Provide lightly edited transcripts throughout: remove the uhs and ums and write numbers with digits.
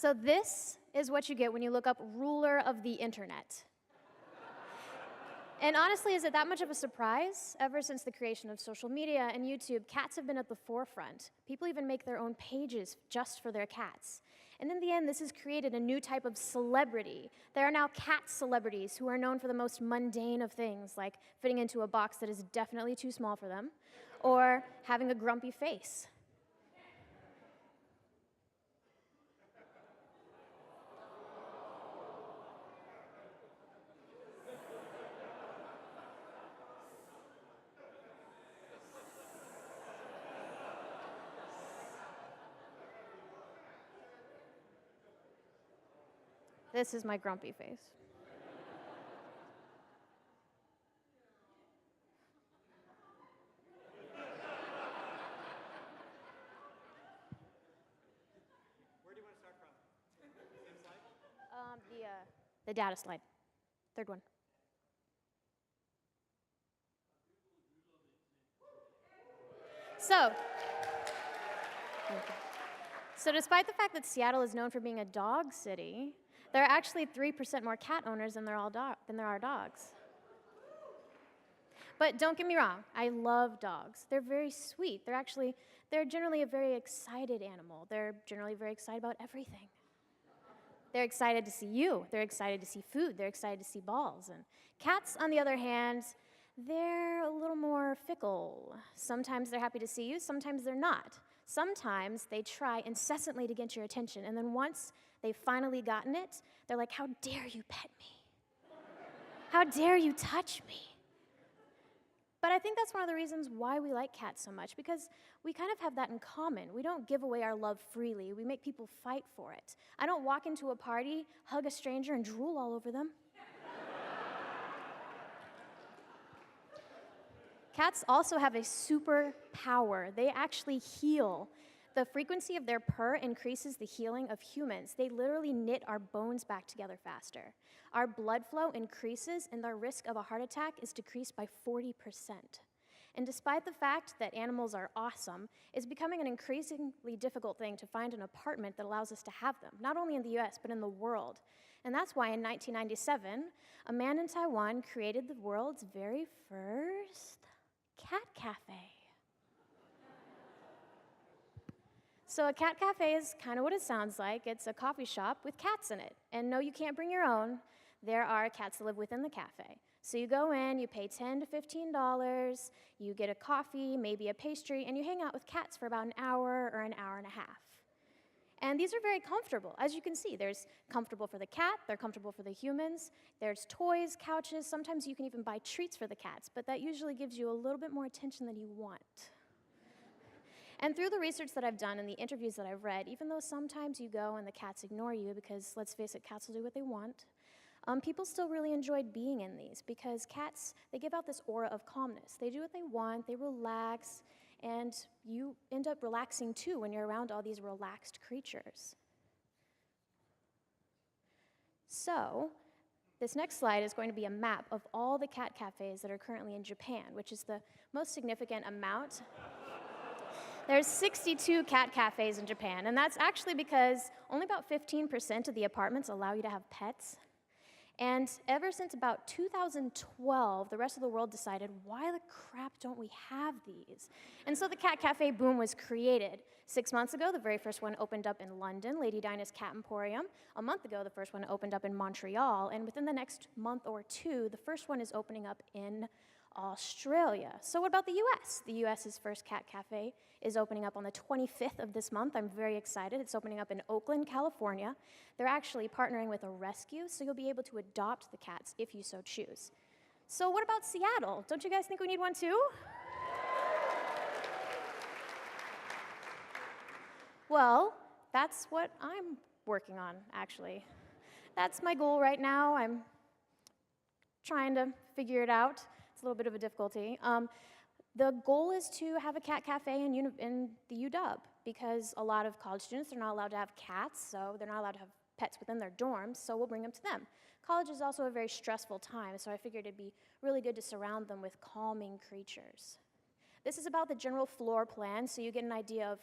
So this is what you get when you look up ruler of the internet. And honestly, is it that much of a surprise? Ever since the creation of social media and YouTube, cats have been at the forefront. People even make their own pages just for their cats. And in the end, this has created a new type of celebrity. There are now cat celebrities who are known for the most mundane of things, like fitting into a box that is definitely too small for them, or having a grumpy face. This is my grumpy face. Where do you want to start from? Same slide? The data slide. Third one. So despite the fact that Seattle is known for being a dog city, there are actually 3% more cat owners than there are dogs. But don't get me wrong, I love dogs. They're very sweet. They're generally a very excited animal. They're generally very excited about everything. They're excited to see you. They're excited to see food. They're excited to see balls. And cats, on the other hand, they're a little more fickle. Sometimes they're happy to see you, sometimes they're not. Sometimes they try incessantly to get your attention, and then once they've finally gotten it, they're like, "How dare you pet me? How dare you touch me?" But I think that's one of the reasons why we like cats so much, because we kind of have that in common. We don't give away our love freely. We make people fight for it. I don't walk into a party, hug a stranger, and drool all over them. Cats also have a superpower. They actually heal. The frequency of their purr increases the healing of humans. They literally knit our bones back together faster. Our blood flow increases, and our risk of a heart attack is decreased by 40%. And despite the fact that animals are awesome, it's becoming an increasingly difficult thing to find an apartment that allows us to have them, not only in the US, but in the world. And that's why in 1997, a man in Taiwan created the world's very first cat cafe. So a cat cafe is kind of what it sounds like. It's a coffee shop with cats in it. And no, you can't bring your own. There are cats that live within the cafe. So you go in, you pay $10 to $15, you get a coffee, maybe a pastry, and you hang out with cats for about an hour or an hour and a half. And these are very comfortable. As you can see, there's comfortable for the cat, they're comfortable for the humans, there's toys, couches, sometimes you can even buy treats for the cats, but that usually gives you a little bit more attention than you want. And through the research that I've done and the interviews that I've read, even though sometimes you go and the cats ignore you, because let's face it, cats will do what they want, people still really enjoyed being in these, because cats, they give out this aura of calmness. They do what they want, they relax, and you end up relaxing too when you're around all these relaxed creatures. So, this next slide is going to be a map of all the cat cafes that are currently in Japan, which is the most significant amount. There's 62 cat cafes in Japan, and that's actually because only about 15% of the apartments allow you to have pets. And ever since about 2012, the rest of the world decided, why the crap don't we have these? And so the cat cafe boom was created. 6 months ago, the very first one opened up in London, Lady Dinah's Cat Emporium. A month ago, the first one opened up in Montreal. And within the next month or two, the first one is opening up in Australia. So what about the US? The US's first cat cafe is opening up on the 25th of this month. I'm very excited. It's opening up in Oakland, California. They're actually partnering with a rescue, so you'll be able to adopt the cats if you so choose. So what about Seattle? Don't you guys think we need one too? Well, that's what I'm working on, actually. That's my goal right now. I'm trying to figure it out. It's a little bit of a difficulty. The goal is to have a cat cafe in the UW, because a lot of college students are not allowed to have cats, so they're not allowed to have pets within their dorms, so we'll bring them to them. College is also a very stressful time, so I figured it'd be really good to surround them with calming creatures. This is about the general floor plan, so you get an idea of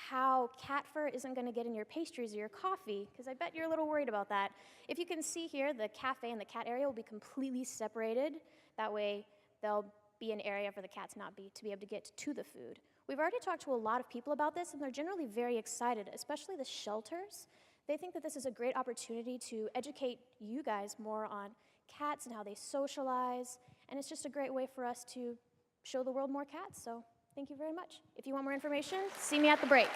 how cat fur isn't going to get in your pastries or your coffee, because I bet you're a little worried about that. If you can see here, the cafe and the cat area will be completely separated. That way, there'll be an area for the cats to be able to get to the food. We've already talked to a lot of people about this, and they're generally very excited, especially the shelters. They think that this is a great opportunity to educate you guys more on cats and how they socialize, and it's just a great way for us to show the world more cats. So thank you very much. If you want more information, see me at the break.